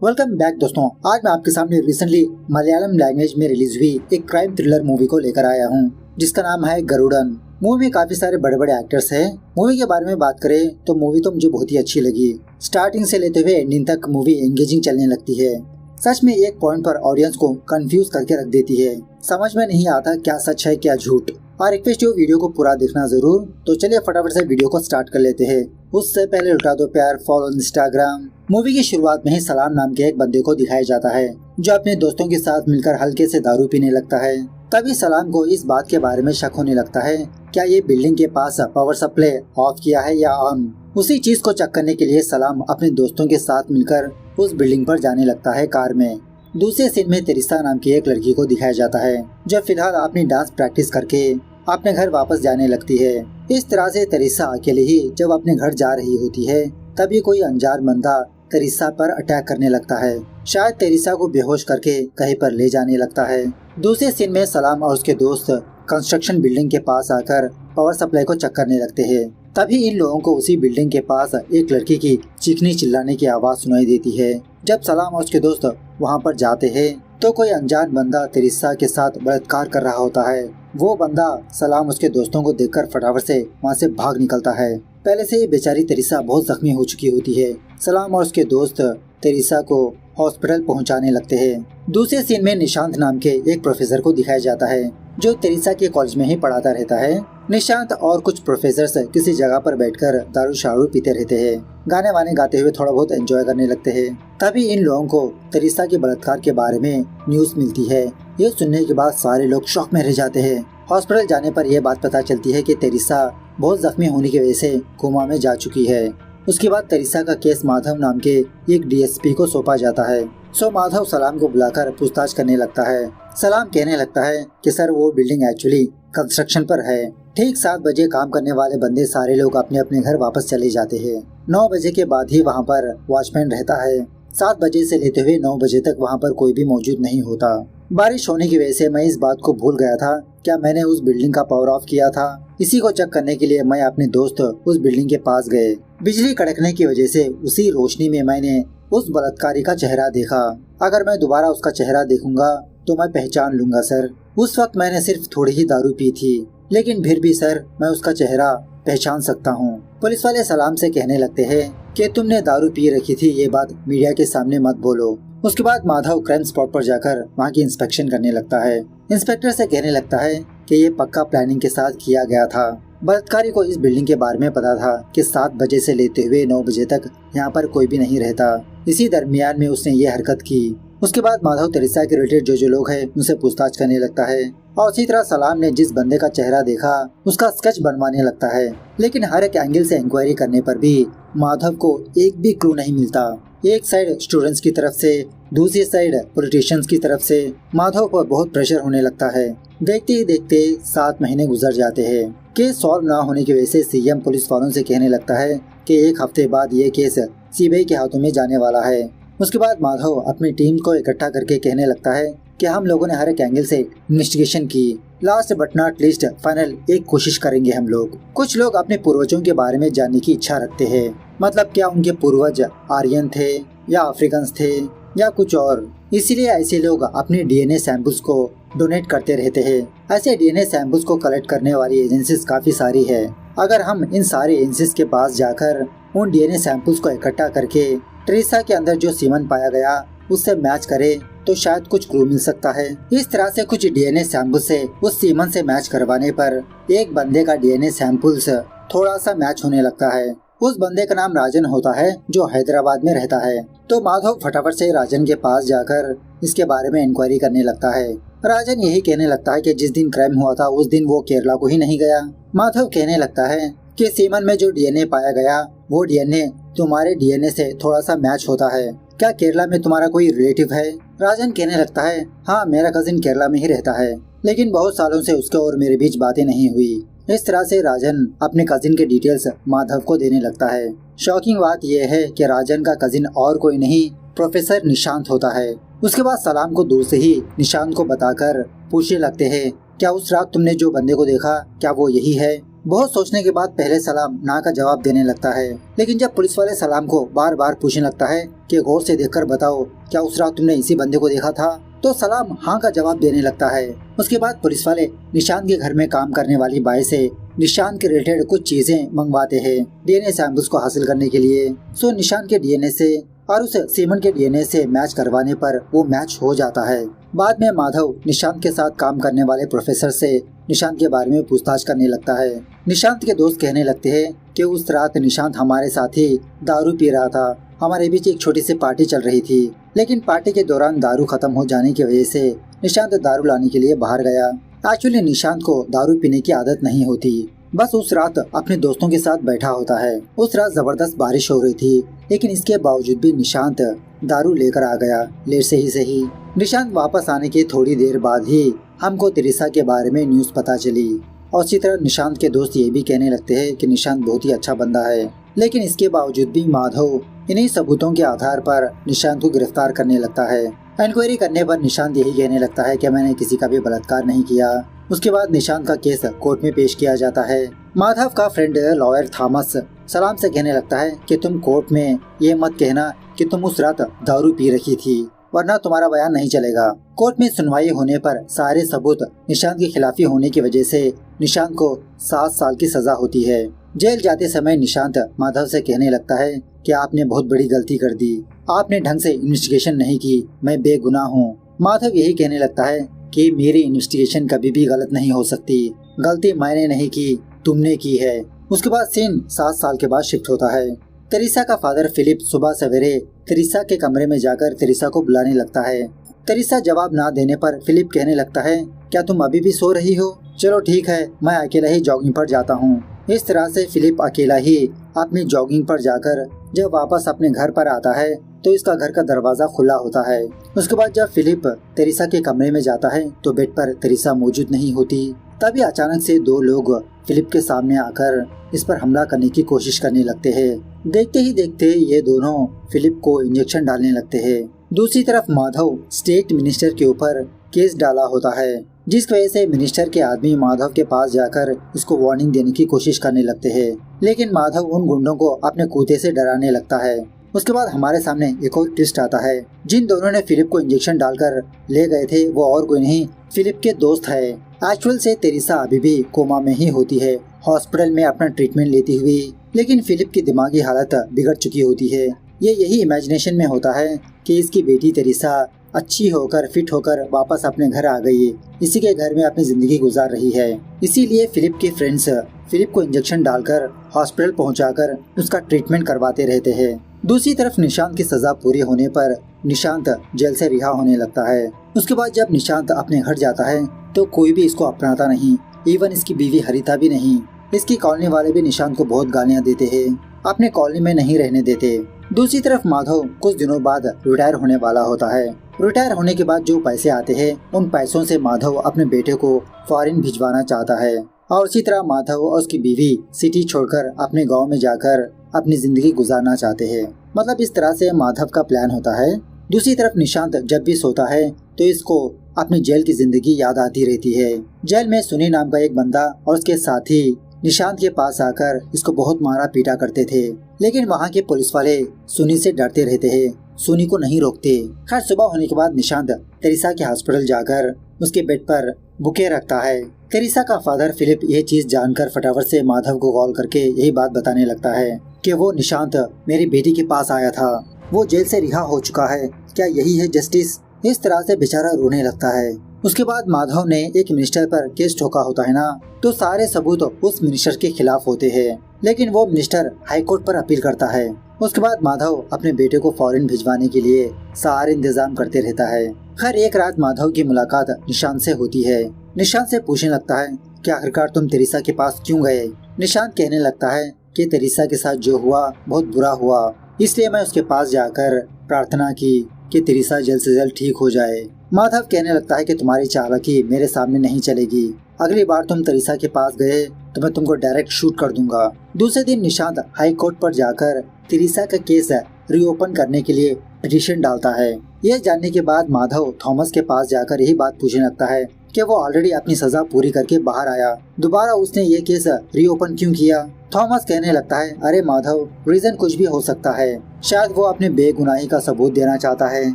Welcome back दोस्तों। आज मैं आपके सामने रिसेंटली मलयालम लैंग्वेज में रिलीज हुई एक क्राइम थ्रिलर मूवी को लेकर आया हूँ, जिसका नाम है गरुडन। मूवी में काफी सारे बड़े बड़े एक्टर्स हैं। मूवी के बारे में बात करें तो मूवी तो मुझे बहुत ही अच्छी लगी। स्टार्टिंग से लेते हुए एंडिंग तक मूवी एंगेजिंग चलने लगती है। सच में एक पॉइंट पर ऑडियंस को कंफ्यूज करके रख देती है। समझ में नहीं आता क्या सच है क्या झूठ। और रिक्वेस्ट हो वीडियो को पूरा देखना जरूर। तो चलिए फटाफट से वीडियो को स्टार्ट कर लेते हैं। उससे पहले लुटा दो प्यार, फॉलो इंस्टाग्राम। मूवी की शुरुआत में ही सलाम नाम के एक बंदे को दिखाया जाता है, जो अपने दोस्तों के साथ मिलकर हल्के से दारू पीने लगता है। तभी सलाम को इस बात के बारे में शक होने लगता है, क्या ये बिल्डिंग के पास पावर सप्लाई ऑफ किया है या ऑन। उसी चीज को चेक करने के लिए सलाम अपने दोस्तों के साथ मिलकर उस बिल्डिंग पर जाने लगता है कार में। दूसरे सीन में तेरिसा नाम की एक लड़की को दिखाया जाता है, जो फिलहाल अपनी डांस प्रैक्टिस करके अपने घर वापस जाने लगती है। इस तरह से तेरिसा अकेले ही जब अपने घर जा रही होती है, तभी कोई अनजान बंदा तेरिसा पर अटैक करने लगता है। शायद तेरिसा को बेहोश करके कहीं पर ले जाने लगता है। दूसरे सीन में सलाम और उसके दोस्त कंस्ट्रक्शन बिल्डिंग के पास आकर पावर सप्लाई को चेक करने लगते हैं। तभी इन लोगों को उसी बिल्डिंग के पास एक लड़की की चीखने चिल्लाने की आवाज सुनाई देती है। जब सलाम और उसके दोस्त वहां पर जाते हैं तो कोई अनजान बंदा तेरिसा के साथ बलात्कार कर रहा होता है। वो बंदा सलाम उसके दोस्तों को देखकर फटाफट से वहां से भाग निकलता है। पहले से ही बेचारी तेरिसा बहुत जख्मी हो चुकी होती है। सलाम और उसके दोस्त तेरिसा को हॉस्पिटल पहुंचाने लगते हैं। दूसरे सीन में निशांत नाम के एक प्रोफेसर को दिखाया जाता है, जो तेरिसा के कॉलेज में ही पढ़ाता रहता है। निशांत और कुछ प्रोफेसर्स किसी जगह पर बैठकर दारू शारू पीते रहते हैं, गाने वाने गाते हुए थोड़ा बहुत एंजॉय करने लगते हैं। तभी इन लोगों को तेरिसा के बलात्कार के बारे में न्यूज मिलती है। ये सुनने के बाद सारे लोग शॉक में रह जाते हैं। हॉस्पिटल जाने पर यह बात पता चलती है कि तेरिसा बहुत जख्मी होने की वजह से कोमा में जा चुकी है। उसके बाद तेरिसा का केस माधव नाम के एक डीएसपी को सौंपा जाता है। सो माधव सलाम को बुलाकर पूछताछ करने लगता है। सलाम कहने लगता है कि सर वो बिल्डिंग एक्चुअली कंस्ट्रक्शन पर है। ठीक 7 बजे काम करने वाले बंदे सारे लोग अपने अपने घर वापस चले जाते हैं। 9 बजे के बाद ही वहाँ पर वॉचमैन रहता है। 7 बजे से लेते हुए 9 बजे तक वहाँ पर कोई भी मौजूद नहीं होता। बारिश होने की वजह से मैं इस बात को भूल गया था, क्या मैंने उस बिल्डिंग का पावर ऑफ किया था। इसी को चेक करने के लिए मैं अपने दोस्त उस बिल्डिंग के पास गए। बिजली कड़कने की वजह से उसी रोशनी में मैंने उस बलात्कारी का चेहरा देखा। अगर मैं दोबारा उसका चेहरा देखूंगा तो मैं पहचान लूंगा सर। उस वक्त मैंने सिर्फ थोड़ी ही दारू पी थी, लेकिन फिर भी सर मैं उसका चेहरा पहचान सकता हूँ। पुलिस वाले सलाम से कहने लगते हैं कि तुमने दारू पी रखी थी, ये बात मीडिया के सामने मत बोलो। उसके बाद माधव क्राइम स्पॉट पर जाकर वहाँ की इंस्पेक्शन करने लगता है। इंस्पेक्टर से कहने लगता है कि ये पक्का प्लानिंग के साथ किया गया था। बलात्कारी को इस बिल्डिंग के बारे में पता था कि 7 बजे से लेते हुए 9 बजे तक यहाँ पर कोई भी नहीं रहता। इसी दरमियान में उसने ये हरकत की। उसके बाद माधव तेरिसा के रिलेटेड जो लोग हैं उनसे पूछताछ करने लगता है, और उसी तरह सलाम ने जिस बंदे का चेहरा देखा उसका स्केच बनवाने लगता है। लेकिन हर एक एंगल से इंक्वायरी करने पर भी माधव को एक भी क्लू नहीं मिलता। एक साइड स्टूडेंट्स की तरफ से, दूसरी साइड पॉलिटिशियंस की तरफ से माधव पर बहुत प्रेशर होने लगता है। देखते ही देखते 7 महीने गुजर जाते हैं। केस सॉल्व ना होने की वजह से सीएम पुलिस वालों से कहने लगता है कि 1 हफ्ते बाद ये केस सीबीआई के हाथों में जाने वाला है। उसके बाद माधव अपनी टीम को इकट्ठा करके कहने लगता है कि हम लोगों ने हर एक एंगल से इन्वेस्टिगेशन की। Last but not least final एक कोशिश करेंगे हम लोग। कुछ लोग अपने पूर्वजों के बारे में जानने की इच्छा रखते हैं, मतलब क्या उनके पूर्वज आर्यन थे या अफ्रीकन थे या कुछ और। इसीलिए ऐसे लोग अपने डीएनए सैंपल्स को डोनेट करते रहते हैं। ऐसे डीएनए सैंपल्स को कलेक्ट करने वाली एजेंसीज काफी सारी है। अगर हम इन सारे एजेंसीज के पास जाकर उन डीएनए सैंपल्स को इकट्ठा करके तेरिसा के अंदर जो सीमन पाया गया उससे मैच करे तो शायद कुछ क्लू मिल सकता है। इस तरह से कुछ डीएनए सैंपल से उस सीमन से मैच करवाने पर एक बंदे का डीएनए सैंपल्स थोड़ा सा मैच होने लगता है। उस बंदे का नाम राजन होता है, जो हैदराबाद में रहता है। तो माधव फटाफट से राजन के पास जाकर इसके बारे में इंक्वायरी करने लगता है। राजन यही कहने लगता है कि जिस दिन क्राइम हुआ था उस दिन वो केरला को ही नहीं गया। माधव कहने लगता है कि सीमन में जो डीएनए पाया गया वो डीएनए तुम्हारे डीएनए से थोड़ा सा मैच होता है। क्या केरला में तुम्हारा कोई रिलेटिव है? राजन कहने लगता है हाँ, मेरा कजिन केरला में ही रहता है, लेकिन बहुत सालों से उसके और मेरे बीच बातें नहीं हुई। इस तरह से राजन अपने कजिन के डिटेल्स माधव को देने लगता है। शॉकिंग बात यह है कि राजन का कजिन और कोई नहीं, प्रोफेसर निशांत होता है। उसके बाद सलाम को दूर से ही निशांत को बताकर पूछने लगते हैं क्या उस रात तुमने जो बंदे को देखा क्या वो यही है? बहुत सोचने के बाद पहले सलाम ना का जवाब देने लगता है, लेकिन जब पुलिस वाले सलाम को बार बार पूछने लगता है कि गौर से देखकर बताओ क्या उस रात तुमने इसी बंदे को देखा था, तो सलाम हाँ का जवाब देने लगता है। उसके बाद पुलिस वाले निशांत के घर में काम करने वाली बाई से निशांत के रिलेटेड कुछ चीजें मंगवाते हैं डीएनए सैंपल्स को हासिल करने के लिए। सो निशांत के डीएनए से और उस सीमन के डीएनए से मैच करवाने पर वो मैच हो जाता है। बाद में माधव निशांत के साथ काम करने वाले प्रोफेसर से निशांत के बारे में पूछताछ करने लगता है। निशांत के दोस्त कहने लगते हैं कि उस रात निशांत हमारे साथ ही दारू पी रहा था। हमारे बीच एक छोटी सी पार्टी चल रही थी, लेकिन पार्टी के दौरान दारू खत्म हो जाने की वजह से निशांत दारू लाने के लिए बाहर गया। एक्चुअली निशांत को दारू पीने की आदत नहीं होती, बस उस रात अपने दोस्तों के साथ बैठा होता है। उस रात जबरदस्त बारिश हो रही थी, लेकिन इसके बावजूद भी निशांत दारू लेकर आ गया, लेट से ही सही। निशांत वापस आने के थोड़ी देर बाद ही हमको तेरेसा के बारे में न्यूज़ पता चली, और इसी तरह निशांत के दोस्त ये भी कहने लगते हैं कि निशांत बहुत ही अच्छा बंदा है। लेकिन इसके बावजूद भी माधव इन्हीं सबूतों के आधार पर निशांत को गिरफ्तार करने लगता है। इंक्वायरी करने पर निशांत यही कहने लगता है कि मैंने किसी का भी बलात्कार नहीं किया। उसके बाद निशांत का केस कोर्ट में पेश किया जाता है। माधव का फ्रेंड लॉयर थॉमस सलाम से कहने लगता है कि तुम कोर्ट में ये मत कहना कि तुम उस रात दारू पी रखी थी, वरना तुम्हारा बयान नहीं चलेगा। कोर्ट में सुनवाई होने पर सारे सबूत निशांत के खिलाफ होने की वजह से निशांत को 7 साल की सजा होती है। जेल जाते समय निशांत माधव से कहने लगता है कि आपने बहुत बड़ी गलती कर दी, आपने ढंग से इन्वेस्टिगेशन नहीं की, मैं बेगुनाह हूँ। माधव यही कहने लगता है कि मेरी इन्वेस्टिगेशन कभी भी गलत नहीं हो सकती, गलती मैंने नहीं की, तुमने की है। उसके बाद सीन 7 साल के बाद शिफ्ट होता है। तेरेसा का फादर फिलिप सुबह सवेरे तेरेसा के कमरे में जाकर तेरेसा को बुलाने लगता है। तेरेसा जवाब ना देने पर फिलिप कहने लगता है क्या तुम अभी भी सो रही हो? चलो ठीक है, मैं अकेला ही जॉगिंग पर जाता हूँ। इस तरह से फिलिप अकेला ही अपनी जॉगिंग पर जाकर जब वापस अपने घर पर आता है तो इसका घर का दरवाजा खुला होता है। उसके बाद जब फिलिप तेरेसा के कमरे में जाता है तो बेड पर तेरेसा मौजूद नहीं होती। तभी अचानक से 2 लोग फिलिप के सामने आकर इस पर हमला करने की कोशिश करने लगते हैं। देखते ही देखते ये दोनों फिलिप को इंजेक्शन डालने लगते हैं। दूसरी तरफ माधव स्टेट मिनिस्टर के ऊपर केस डाला होता है, जिस वजह से मिनिस्टर के आदमी माधव के पास जाकर इसको वार्निंग देने की कोशिश करने लगते हैं, लेकिन माधव उन गुंडों को अपने कुत्ते से डराने लगता है। उसके बाद हमारे सामने एक और ट्विस्ट आता है। जिन दोनों ने फिलिप को इंजेक्शन डालकर ले गए थे वो और कोई नहीं, फिलिप के दोस्त है। एक्चुअल से तेरेसा अभी भी कोमा में ही होती है, हॉस्पिटल में अपना ट्रीटमेंट लेती हुई, लेकिन फिलिप की दिमागी हालत बिगड़ चुकी होती है। ये यही इमेजिनेशन में होता है कि इसकी बेटी तेरेसा अच्छी होकर फिट होकर वापस अपने घर आ गई, इसी के घर में अपनी जिंदगी गुजार रही है। इसीलिए फिलिप के फ्रेंड्स फिलिप को इंजेक्शन डालकर हॉस्पिटल पहुंचाकर उसका ट्रीटमेंट करवाते रहते हैं। दूसरी तरफ निशांत की सजा पूरी होने पर निशांत जेल से रिहा होने लगता है। उसके बाद जब निशांत अपने घर जाता है तो कोई भी इसको अपनाता नहीं, इवन इसकी बीवी हरिता भी नहीं। इसकी कॉलोनी वाले भी निशांत को बहुत गालियाँ देते हैं, अपने कॉलोनी में नहीं रहने देते। दूसरी तरफ माधव कुछ दिनों बाद रिटायर होने वाला होता है। रिटायर होने के बाद जो पैसे आते हैं उन पैसों से माधव अपने बेटे को फॉरेन भिजवाना चाहता है, और इसी तरह माधव और उसकी बीवी सिटी छोड़कर अपने गांव में जाकर अपनी जिंदगी गुजारना चाहते हैं। मतलब इस तरह से माधव का प्लान होता है। दूसरी तरफ निशांत जब भी सोता है तो इसको अपनी जेल की जिंदगी याद आती रहती है। जेल में सुनी नाम का एक बंदा और उसके साथी निशांत के पास आकर इसको बहुत मारा पीटा करते थे, लेकिन वहाँ के पुलिस वाले सुनी से डरते रहते हैं, सुनी को नहीं रोकते। खैर सुबह होने के बाद निशांत तेरेसा के हॉस्पिटल जाकर उसके बेड पर बुके रखता है। तेरेसा का फादर फिलिप ये चीज जानकर फटाफट से माधव को कॉल करके यही बात बताने लगता है कि वो निशांत मेरी बेटी के पास आया था, वो जेल से रिहा हो चुका है, क्या यही है जस्टिस? इस तरह से बेचारा रोने लगता है। उसके बाद माधव ने एक मिनिस्टर पर केस ठोका होता है ना, तो सारे सबूत उस मिनिस्टर के खिलाफ होते हैं, लेकिन वो मिनिस्टर हाई कोर्ट पर अपील करता है। उसके बाद माधव अपने बेटे को फॉरेन भिजवाने के लिए सारे इंतजाम करते रहता है। खैर एक रात माधव की मुलाकात निशांत से होती है। निशांत से पूछने लगता है कि आखिरकार तुम तेरेसा के पास क्यों गए? निशांत कहने लगता है कि तेरेसा के साथ जो हुआ बहुत बुरा हुआ, इसलिए मैं उसके पास जाकर प्रार्थना की कि तेरेसा जल्द से जल्द ठीक हो जाए। माधव कहने लगता है कि तुम्हारी चालाकी मेरे सामने नहीं चलेगी, अगली बार तुम तेरेसा के पास गए तो मैं तुमको डायरेक्ट शूट कर दूंगा। दूसरे दिन निशांत हाई कोर्ट पर जाकर तेरेसा का केस रीओपन करने के लिए पिटीशन डालता है। यह जानने के बाद माधव थॉमस के पास जाकर यही बात पूछने लगता है कि वो ऑलरेडी अपनी सजा पूरी करके बाहर आया, दोबारा उसने ये केस रीओपन क्यों किया। थॉमस कहने लगता है, अरे माधव, रीजन कुछ भी हो सकता है। शायद वो अपने बेगुनाही का सबूत देना चाहता है,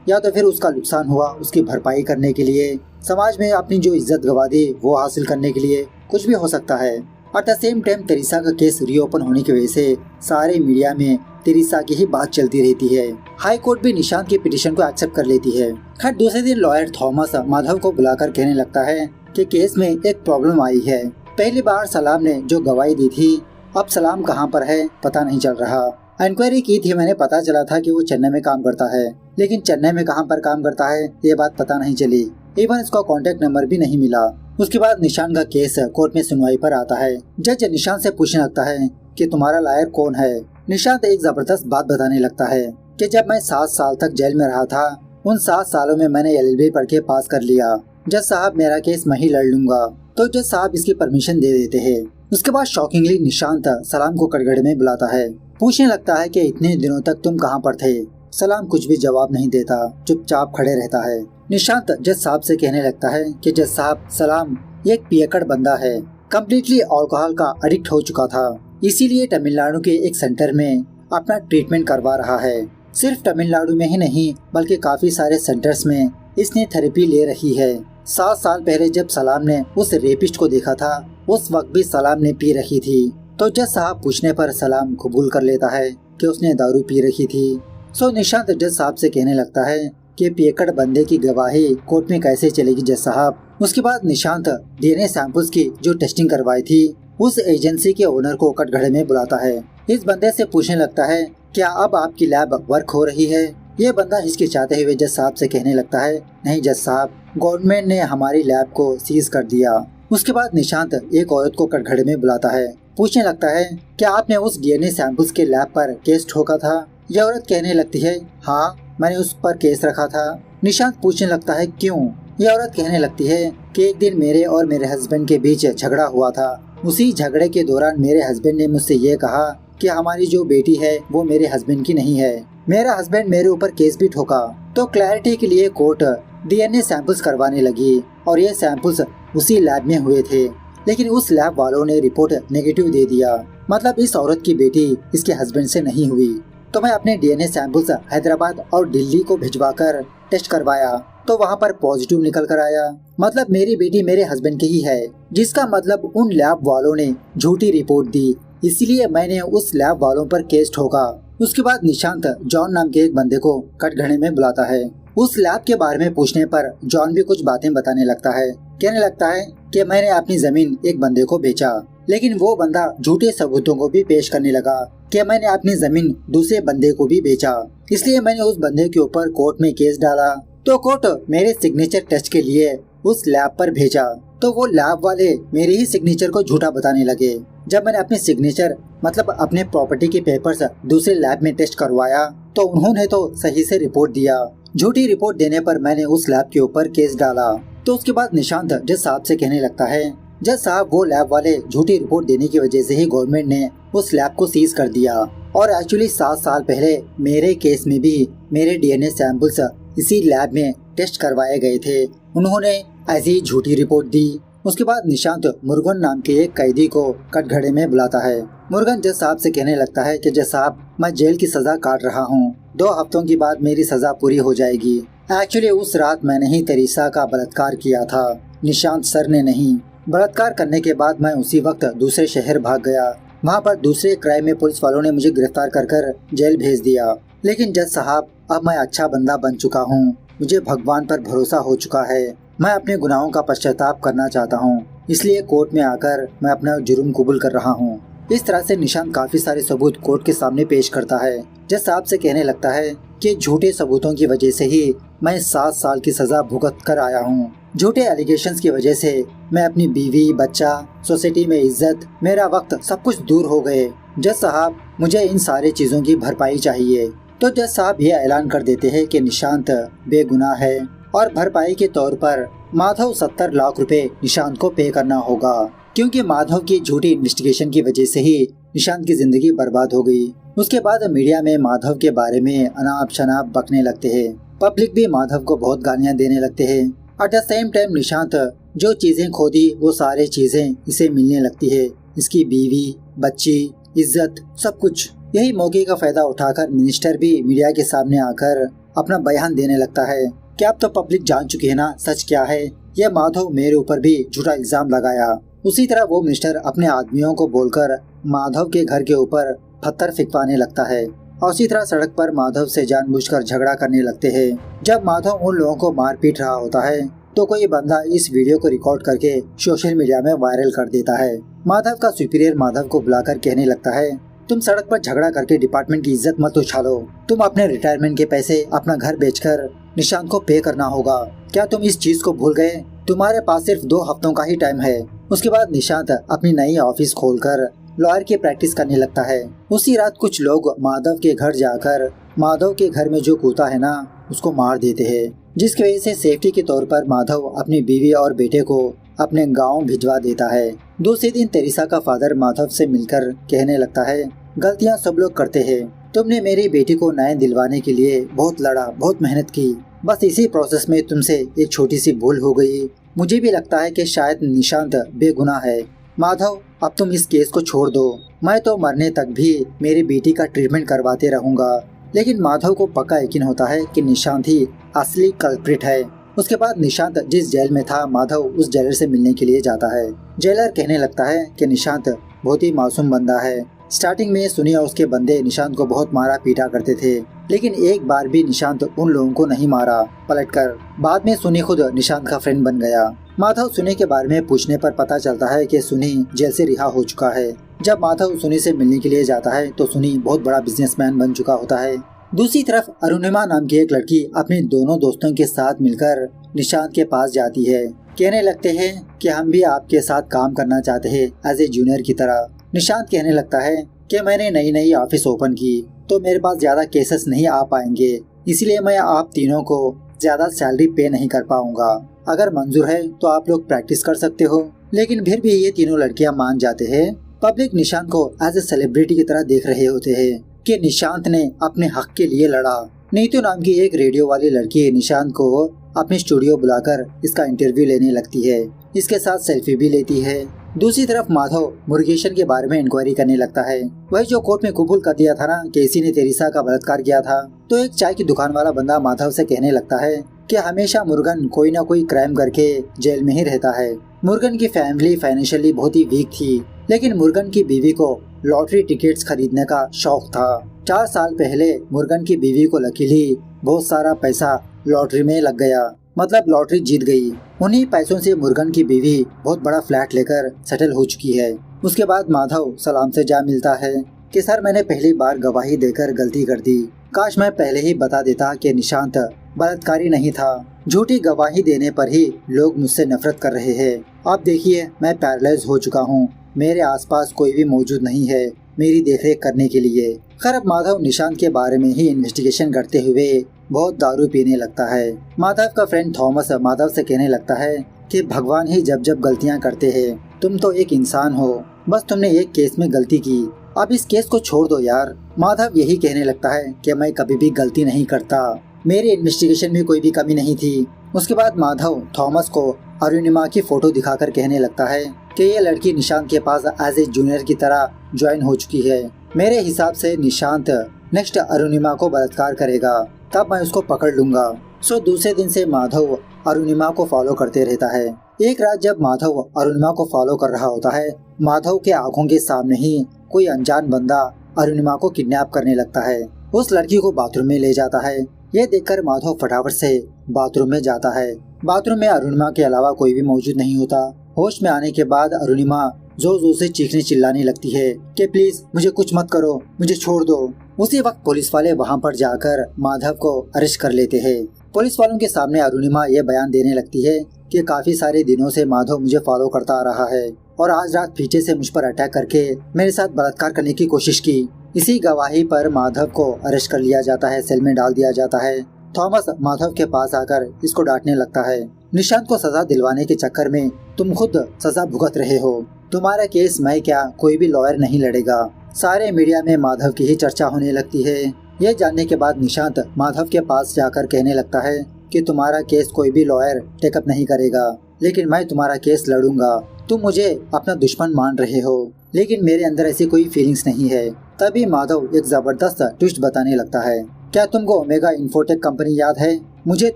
या तो फिर उसका नुकसान हुआ उसकी भरपाई करने के लिए, समाज में अपनी जो इज्जत गवा दी वो हासिल करने के लिए, कुछ भी हो सकता है। At the same time Teresa का केस रीओपन होने की वजह से सारे मीडिया में तेरेसा की ही बात चलती रहती है। हाई कोर्ट भी निशांत की पिटीशन को एक्सेप्ट कर लेती है। खैर दूसरे दिन लॉयर थॉमस माधव को बुलाकर कहने लगता है कि केस में एक प्रॉब्लम आई है। पहली बार सलाम ने जो गवाही दी थी, अब सलाम कहाँ पर है पता नहीं चल रहा। इंक्वायरी की थी मैंने, पता चला था कि वो चेन्नई में काम करता है, लेकिन चेन्नई में कहाँ पर काम करता है ये बात पता नहीं चली। इवन इसका कॉन्टेक्ट नंबर भी नहीं मिला। उसके बाद निशांत का केस कोर्ट में सुनवाई पर आता है। जज निशांत से पूछने लगता है कि तुम्हारा लायर कौन है। निशांत एक जबरदस्त बात बताने लगता है कि जब मैं 7 साल तक जेल में रहा था, उन 7 सालों में मैंने LLB पढ़ के पास कर लिया। जज साहब मेरा केस मैं ही लड़ लूंगा। तो जज साहब इसकी परमिशन दे देते हैं। उसके बाद शॉकिंगली निशांत सलाम को कटघरे में बुलाता है। पूछने लगता है कि इतने दिनों तक तुम कहाँ पर थे। सलाम कुछ भी जवाब नहीं देता, चुपचाप खड़े रहता है। निशांत जज साहब से कहने लगता है कि जज साहब, सलाम एक पियक्कड़ बंदा है, कम्प्लीटली अल्कोहल का एडिक्ट हो चुका था, इसीलिए तमिलनाडु के एक सेंटर में अपना ट्रीटमेंट करवा रहा है। सिर्फ तमिलनाडु में ही नहीं बल्कि काफी सारे सेंटर्स में इसने थेरेपी ले रही है। 7 साल पहले जब सलाम ने उस रेपिस्ट को देखा था, उस वक्त भी सलाम ने पी रखी थी। तो जज साहब पूछने पर सलाम कबूल कर लेता है कि उसने दारू पी रखी थी। सो निशांत जज साहब से कहने लगता है कि पियक्कड़ बंदे की गवाही कोर्ट में कैसे चलेगी जज साहब। उसके बाद निशांत DNA सैंपल्स की जो टेस्टिंग करवाई थी उस एजेंसी के ओनर को कटघरे में बुलाता है। इस बंदे से पूछने लगता है क्या अब आपकी लैब वर्क हो रही है। ये बंदा हिचकिचाते हुए जज साहब से कहने लगता है, नहीं जज साहब, गवर्नमेंट ने हमारी लैब को सीज कर दिया। उसके बाद निशांत एक औरत को कटघरे में बुलाता है। पूछने लगता है क्या आपने उस DNA सैंपल्स के लैब पर केस ठोका था। यह औरत कहने लगती है, हाँ मैंने उस पर केस रखा था। निशांत पूछने लगता है क्यों। यह औरत कहने लगती है कि एक दिन मेरे और मेरे हस्बैंड के बीच झगड़ा हुआ था। उसी झगड़े के दौरान मेरे हस्बैंड ने मुझसे ये कहा कि हमारी जो बेटी है वो मेरे हस्बैंड की नहीं है। मेरा हस्बैंड मेरे ऊपर केस भी ठोका। तो क्लैरिटी के लिए कोर्ट DNA सैंपल्स करवाने लगी और ये सैंपल्स उसी लैब में हुए थे, लेकिन उस लैब वालों ने रिपोर्ट नेगेटिव दे दिया। मतलब इस औरत की बेटी इसके हस्बैंड से नहीं हुई। तो मैं अपने DNA सैंपल्स हैदराबाद और दिल्ली को भिजवाकर टेस्ट करवाया तो वहाँ पर पॉजिटिव निकल कर आया। मतलब मेरी बेटी मेरे हस्बैंड की ही है, जिसका मतलब उन लैब वालों ने झूठी रिपोर्ट दी, इसीलिए मैंने उस लैब वालों पर केस ठोका। उसके बाद निशांत जॉन नाम के एक बंदे को कटघरे में बुलाता है। उस लैब के बारे में पूछने पर जॉन भी कुछ बातें बताने लगता है। कहने लगता है कि मैंने अपनी जमीन एक बंदे को बेचा, लेकिन वो बंदा झूठे सबूतों को भी पेश करने लगा कि मैंने अपनी जमीन दूसरे बंदे को भी बेचा, इसलिए मैंने उस बंदे के ऊपर कोर्ट में केस डाला। तो कोर्ट मेरे सिग्नेचर टेस्ट के लिए उस लैब पर भेजा, तो वो लैब वाले मेरे ही सिग्नेचर को झूठा बताने लगे। जब मैंने अपने सिग्नेचर मतलब अपने प्रॉपर्टी के पेपर्स दूसरे लैब में टेस्ट करवाया तो उन्होंने तो सही से रिपोर्ट दिया। झूठी रिपोर्ट देने पर मैंने उस लैब के ऊपर केस डाला। तो उसके बाद निशांत जज साहब से कहने लगता है, जज साहब वो लैब वाले झूठी रिपोर्ट देने की वजह से ही गवर्नमेंट ने उस लैब को सीज कर दिया। और एक्चुअली 7 साल पहले मेरे केस में भी मेरे DNA सैंपल्स इसी लैब में टेस्ट करवाए गए थे। उन्होंने ऐसी झूठी रिपोर्ट दी। उसके बाद निशांत मुरुगन नाम के एक कैदी को कटघरे में बुलाता है। मुरुगन जज साहब से कहने लगता है कि जज साहब, मैं जेल की सजा काट रहा हूँ, 2 हफ्तों के बाद मेरी सजा पूरी हो जाएगी। एक्चुअली उस रात मैंने ही तेरेसा का बलात्कार किया था, निशांत सर ने नहीं। बलात्कार करने के बाद मैं उसी वक्त दूसरे शहर भाग गया। वहाँ पर दूसरे क्राइम में पुलिस वालों ने मुझे गिरफ्तार कर जेल भेज दिया। लेकिन जज साहब, अब मैं अच्छा बंदा बन चुका हूँ, मुझे भगवान पर भरोसा हो चुका है। मैं अपने गुनाहों का पश्चाताप करना चाहता हूँ, इसलिए कोर्ट में आकर मैं अपना जुर्म कबूल कर रहा हूँ। इस तरह से निशांत काफी सारे सबूत कोर्ट के सामने पेश करता है। जज साहब से कहने लगता है कि झूठे सबूतों की वजह से ही मैं 7 साल की सजा भुगत कर आया हूँ। झूठे एलिगेशंस की वजह से मैं अपनी बीवी, बच्चा, सोसाइटी में इज्जत, मेरा वक्त सब कुछ दूर हो गए। जज साहब, मुझे इन सारी चीजों की भरपाई चाहिए। तो जज साहब ये ऐलान कर देते हैं कि निशांत बेगुनाह है और भरपाई के तौर पर माधव 70 लाख रुपए निशांत को पे करना होगा, क्योंकि माधव की झूठी इन्वेस्टिगेशन की वजह से ही निशांत की जिंदगी बर्बाद हो गई। उसके बाद मीडिया में माधव के बारे में अनाप शनाप बकने लगते हैं। पब्लिक भी माधव को बहुत गालियां देने लगते हैं। Eight the same time Nishant जो चीजें खो दी वो सारी चीजें इसे मिलने लगती है, इसकी बीवी, बच्ची, इज्जत, सब कुछ। यही मौके का फायदा उठाकर मिनिस्टर भी मीडिया के सामने आकर अपना बयान देने लगता है कि अब तो पब्लिक जान चुकी है ना सच क्या है। यह माधव मेरे ऊपर भी झूठा इल्जाम लगाया। उसी तरह वो मिनिस्टर अपने आदमियों को बोलकर माधव के घर के ऊपर पत्थर फेंकवाने लगता है और उसी तरह सड़क पर माधव से जानबूझकर झगड़ा करने लगते हैं। जब माधव उन लोगों को मार पीट रहा होता है तो कोई बंदा इस वीडियो को रिकॉर्ड करके सोशल मीडिया में वायरल कर देता है। माधव का सुपीरियर माधव को बुलाकर कहने लगता है, तुम सड़क पर झगड़ा करके डिपार्टमेंट की इज्जत मत उछालो। तुम अपने रिटायरमेंट के पैसे अपना घर बेचकर निशांत को पे करना होगा। क्या तुम इस चीज को भूल गए? तुम्हारे पास सिर्फ 2 हफ्तों का ही टाइम है। उसके बाद निशांत अपनी नई ऑफिस खोलकर लॉयर की प्रैक्टिस करने लगता है। उसी रात कुछ लोग माधव के घर जाकर माधव के घर में जो कूता है ना उसको मार देते हैं, जिसकी वजह से सेफ्टी के तौर पर माधव अपनी बीवी और बेटे को अपने गांव भिजवा देता है। दूसरे दिन तेरेसा का फादर माधव से मिलकर कहने लगता है, गलतियां सब लोग करते हैं। तुमने मेरी बेटी को न्याय दिलवाने के लिए बहुत लड़ा, बहुत मेहनत की। बस इसी प्रोसेस में तुमसे एक छोटी सी भूल हो गई। मुझे भी लगता है कि शायद निशांत बेगुनाह है। माधव, अब तुम इस केस को छोड़ दो। मैं तो मरने तक भी मेरी बेटी का ट्रीटमेंट करवाते रहूंगा। लेकिन माधव को पक्का यकीन होता है कि निशांत ही असली कल्प्रिट है। उसके बाद निशांत जिस जेल में था, माधव उस जेलर से मिलने के लिए जाता है। जेलर कहने लगता है कि निशांत बहुत ही मासूम बंदा है। स्टार्टिंग में सुनी और उसके बंदे निशांत को बहुत मारा पीटा करते थे, लेकिन एक बार भी निशांत उन लोगों को नहीं मारा पलटकर। बाद में सुनी खुद निशांत का फ्रेंड बन गया। माधव सुनी के बारे में पूछने पर पता चलता है कि सुनी जेल से रिहा हो चुका है। जब माधव सुनी से मिलने के लिए जाता है तो सुनी बहुत बड़ा बिजनेसमैन बन चुका होता है। दूसरी तरफ अरुणिमा नाम की एक लड़की अपने दोनों दोस्तों के साथ मिलकर निशांत के पास जाती है। कहने लगते हैं कि हम भी आपके साथ काम करना चाहते हैं एज ए जूनियर की तरह। निशांत कहने लगता है कि मैंने नई ऑफिस ओपन की तो मेरे पास ज्यादा केसेस नहीं आ पाएंगे, इसलिए मैं आप तीनों को ज्यादा सैलरी पे नहीं कर पाऊंगा। अगर मंजूर है तो आप लोग प्रैक्टिस कर सकते हो। लेकिन फिर भी ये तीनों लड़कियां मान जाते हैं। पब्लिक निशांत को एज ए सेलिब्रिटी की तरह देख रहे होते हैं कि निशांत ने अपने हक के लिए लड़ा। नीतू नाम की एक रेडियो वाली लड़की निशांत को अपने स्टूडियो बुलाकर इसका इंटरव्यू लेने लगती है। इसके साथ सेल्फी भी लेती है। दूसरी तरफ माधव मुरुगेशन के बारे में इंक्वायरी करने लगता है। वही जो कोर्ट में कबूल कर दिया था ना कि इसी ने तेरेसा का बलात्कार किया था। तो एक चाय की दुकान वाला बंदा माधव से कहने लगता है कि हमेशा मुरुगन कोई ना कोई क्राइम करके जेल में ही रहता है। मुरुगन की फैमिली फाइनेंशियली बहुत ही वीक थी, लेकिन मुरुगन की बीवी को लॉटरी टिकट्स खरीदने का शौक था। 4 साल पहले मुरुगन की बीवी को लकीली बहुत सारा पैसा लॉटरी में लग गया, मतलब लॉटरी जीत गई। उन्हीं पैसों से मुरुगन की बीवी बहुत बड़ा फ्लैट लेकर सेटल हो चुकी है। उसके बाद माधव सलाम से जा मिलता है कि सर, मैंने पहली बार गवाही देकर गलती कर दी। काश मैं पहले ही बता देता कि निशांत बलात्कारी नहीं था। झूठी गवाही देने पर ही लोग मुझसे नफरत कर रहे हैं। आप देखिए, मैं पैरालाइज हो चुका हूँ। मेरे आसपास कोई भी मौजूद नहीं है मेरी देखरेख करने के लिए। खैर, अब माधव निशांत के बारे में ही इन्वेस्टिगेशन करते हुए बहुत दारू पीने लगता है। माधव का फ्रेंड थॉमस माधव से कहने लगता है कि भगवान ही जब जब गलतियां करते हैं। तुम तो एक इंसान हो, बस तुमने एक केस में गलती की, अब इस केस को छोड़ दो यार। माधव यही कहने लगता है कि मैं कभी भी गलती नहीं करता, मेरी इन्वेस्टिगेशन में कोई भी कमी नहीं थी। उसके बाद माधव थॉमस को अरुणिमा की फोटो दिखाकर कहने लगता है कि ये लड़की निशांत के पास एज ए जूनियर की तरह ज्वाइन हो चुकी है। मेरे हिसाब से निशांत नेक्स्ट अरुणिमा को बलात्कार करेगा, तब मैं उसको पकड़ लूंगा। सो दूसरे दिन से माधव अरुणिमा को फॉलो करते रहता है। एक रात जब माधव अरुणिमा को फॉलो कर रहा होता है, माधव के आंखों के सामने ही कोई अनजान बंदा अरुणिमा को किडनैप करने लगता है। उस लड़की को बाथरूम में ले जाता है। ये देखकर माधव फटाफट से बाथरूम में जाता है। बाथरूम में अरुणिमा के अलावा कोई भी मौजूद नहीं होता। होश में आने के बाद अरुणिमा जोर जोर से चीखने चिल्लाने लगती है कि प्लीज मुझे कुछ मत करो, मुझे छोड़ दो। उसी वक्त पुलिस वाले वहाँ पर जाकर माधव को अरेस्ट कर लेते हैं। पुलिस वालों के सामने अरुणिमा ये बयान देने लगती है कि काफी सारे दिनों से माधव मुझे फॉलो करता आ रहा है और आज रात पीछे से मुझ पर अटैक करके मेरे साथ बलात्कार करने की कोशिश की। इसी गवाही पर माधव को अरेस्ट कर लिया जाता है, सेल में डाल दिया जाता है। थॉमस माधव के पास आकर इसको डांटने लगता है, निशांत को सजा दिलवाने के चक्कर में तुम खुद सजा भुगत रहे हो। तुम्हारा केस मैं क्या, कोई भी लॉयर नहीं लड़ेगा। सारे मीडिया में माधव की ही चर्चा होने लगती है। यह जानने के बाद निशांत माधव के पास जाकर कहने लगता है कि तुम्हारा केस कोई भी लॉयर टेकअप नहीं करेगा। लेकिन मैं तुम्हारा केस लड़ूंगा। तुम मुझे अपना दुश्मन मान रहे हो, लेकिन मेरे अंदर ऐसी कोई फीलिंग्स नहीं है। तभी माधव एक जबरदस्त ट्विस्ट बताने लगता है। क्या तुमको ओमेगा इन्फोटेक कंपनी याद है? मुझे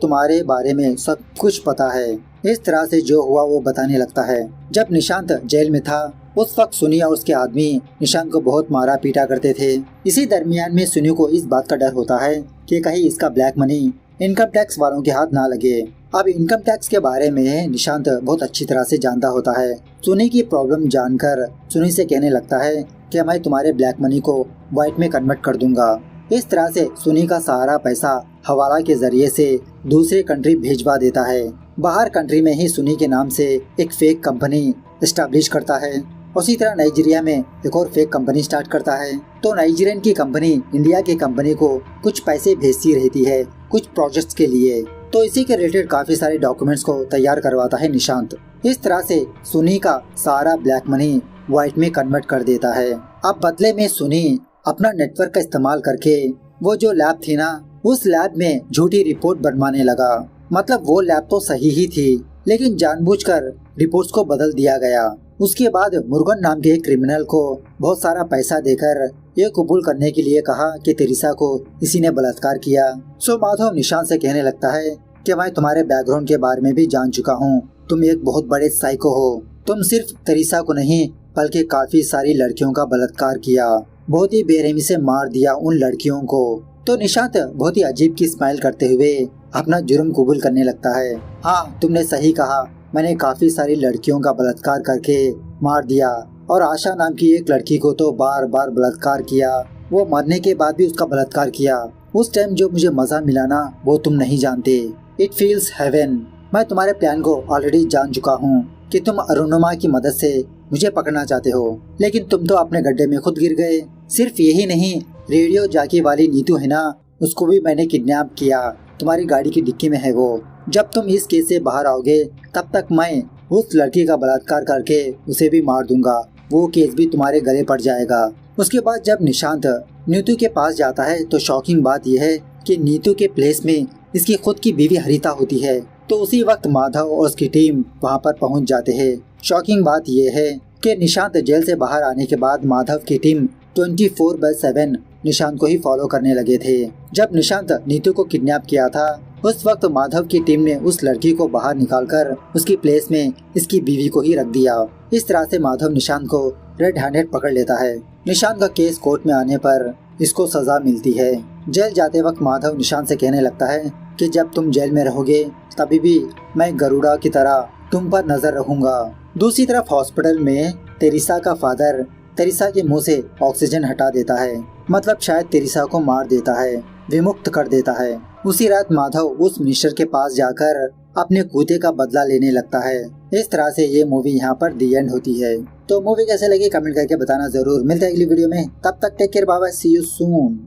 तुम्हारे बारे में सब कुछ पता है। इस तरह से जो हुआ वो बताने लगता है। जब निशांत जेल में था उस वक्त सुनी और उसके आदमी निशांत को बहुत मारा पीटा करते थे। इसी दरमियान में सुनी को इस बात का डर होता है कि कहीं इसका ब्लैक मनी इनकम टैक्स वालों के हाथ ना लगे। अब इनकम टैक्स के बारे में निशांत बहुत अच्छी तरह से जानता होता है। सुनी की प्रॉब्लम जानकर सुनी से कहने लगता है कि मैं तुम्हारे ब्लैक मनी को व्हाइट में कन्वर्ट कर दूंगा। इस तरह से सुनी का सारा पैसा हवाला के जरिए से दूसरे कंट्री भेजवा देता है। बाहर कंट्री में ही सुनी के नाम से एक फेक कंपनी एस्टैब्लिश करता है। उसी तरह नाइजीरिया में एक और फेक कंपनी स्टार्ट करता है। तो नाइजीरियन की कंपनी इंडिया की कंपनी को कुछ पैसे भेजती रहती है कुछ प्रोजेक्ट्स के लिए। तो इसी के रिलेटेड काफी सारे डॉक्यूमेंट्स को तैयार करवाता है निशांत। इस तरह से सुनी का सारा ब्लैक मनी व्हाइट में कन्वर्ट कर देता है। अब बदले में सुनी अपना नेटवर्क का इस्तेमाल करके वो जो लैब थी ना, उस लैब में झूठी रिपोर्ट बनवाने लगा। मतलब वो लैब तो सही ही थी, लेकिन जानबूझकर रिपोर्ट्स को बदल दिया गया। उसके बाद मुर्गन नाम के एक क्रिमिनल को बहुत सारा पैसा देकर ये कबूल करने के लिए कहा कि तेरिसा को इसी ने बलात्कार किया। सो माधव निशांत से कहने लगता है कि मैं तुम्हारे बैकग्राउंड के बारे में भी जान चुका हूँ। तुम एक बहुत बड़े साइको हो। तुम सिर्फ तेरिसा को नहीं बल्कि काफी सारी लड़कियों का बलात्कार किया, बहुत ही बेरहमी से मार दिया उन लड़कियों को। तो निशांत बहुत ही अजीब की स्माइल करते हुए अपना जुर्म कबूल करने लगता है। हाँ, तुमने सही कहा, मैंने काफी सारी लड़कियों का बलात्कार करके मार दिया और आशा नाम की एक लड़की को तो बार बार बलात्कार किया। वो मरने के बाद भी उसका बलात्कार किया। उस टाइम जो मुझे मजा मिला ना, वो तुम नहीं जानते। It feels heaven. मैं तुम्हारे प्लान को ऑलरेडी जान चुका हूँ कि तुम अरुणिमा की मदद से मुझे पकड़ना चाहते हो, लेकिन तुम तो अपने गड्ढे में खुद गिर गए। सिर्फ यही नहीं, रेडियो जाकी वाली नीतू है ना, उसको भी मैंने किडनैप किया। तुम्हारी गाड़ी की डिक्की में है वो। जब तुम इस केस से बाहर आओगे तब तक मैं उस लड़की का बलात्कार करके उसे भी मार दूंगा। वो केस भी तुम्हारे गले पड़ जाएगा। उसके बाद जब निशांत नीतू के पास जाता है तो शॉकिंग बात यह है कि नीतू के प्लेस में इसकी खुद की बीवी हरिता होती है। तो उसी वक्त माधव और उसकी टीम वहाँ पर पहुँच जाते हैं। शॉकिंग बात यह है कि निशांत जेल से बाहर आने के बाद माधव की टीम 24/7 निशांत को ही फॉलो करने लगे थे। जब निशांत नीतू को किडनैप किया था उस वक्त माधव की टीम ने उस लड़की को बाहर निकालकर उसकी प्लेस में इसकी बीवी को ही रख दिया। इस तरह से माधव निशांत को रेड हैंडेड पकड़ लेता है। निशांत का केस कोर्ट में आने पर इसको सजा मिलती है। जेल जाते वक्त माधव निशांत से कहने लगता है कि जब तुम जेल में रहोगे तभी भी मैं गरुड़ा की तरह तुम पर नजर रखूंगा। दूसरी तरफ हॉस्पिटल में तेरिसा का फादर तेरिसा के मुंह से ऑक्सीजन हटा देता है। मतलब शायद तेरिसा को मार देता है, विमुक्त कर देता है। उसी रात माधव उस मिनिस्टर के पास जाकर अपने कूदे का बदला लेने लगता है। इस तरह से ये मूवी यहाँ पर दी एंड होती है। तो मूवी कैसे लगी कमेंट करके बताना जरूर। मिलते हैं अगली वीडियो में, तब तक take care, bye bye, see you soon.